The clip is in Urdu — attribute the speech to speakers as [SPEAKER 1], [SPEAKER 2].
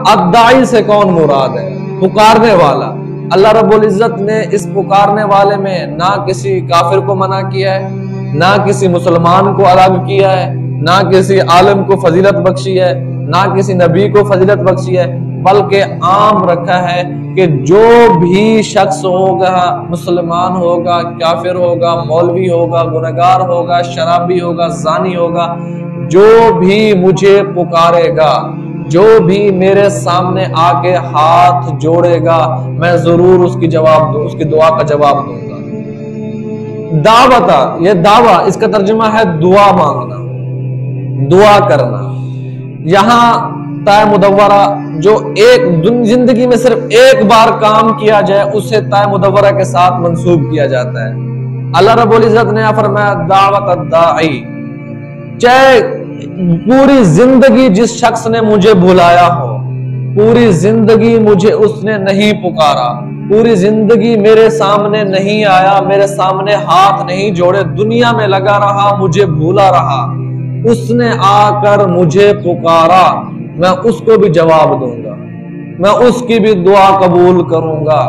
[SPEAKER 1] الداعی سے کون مراد ہے؟ پکارنے والا۔ اللہ رب العزت نے اس پکارنے والے میں نہ کسی کافر کو منع کیا ہے، نہ کسی مسلمان کو الگ کیا ہے، نہ کسی عالم کو فضیلت بخشی ہے، نہ کسی نبی کو فضیلت بخشی ہے، بلکہ عام رکھا ہے کہ جو بھی شخص ہوگا، مسلمان ہوگا، کافر ہوگا، مولوی ہوگا، گنہگار ہوگا، شرابی ہوگا، زانی ہوگا، جو بھی مجھے پکارے گا، جو بھی میرے سامنے آ کے ہاتھ جوڑے گا، میں ضرور اس کی دعا کا جواب دوں گا۔ دعوت، یہ دعویٰ، اس کا ترجمہ ہے دعا مانگنا، دعا کرنا۔ یہاں تائے مدورہ جو ایک زندگی میں صرف ایک بار کام کیا جائے اسے تائے مدورہ کے ساتھ منسوب کیا جاتا ہے۔ اللہ رب العزت نے فرمایا دعوت الداعی، چاہے پوری زندگی جس شخص نے مجھے بلایا ہو، پوری زندگی مجھے اس نے نہیں پکارا، پوری زندگی میرے سامنے نہیں آیا، میرے سامنے ہاتھ نہیں جوڑے، دنیا میں لگا رہا، مجھے بھولا رہا، اس نے آ کر مجھے پکارا، میں اس کو بھی جواب دوں گا، میں اس کی بھی دعا قبول کروں گا۔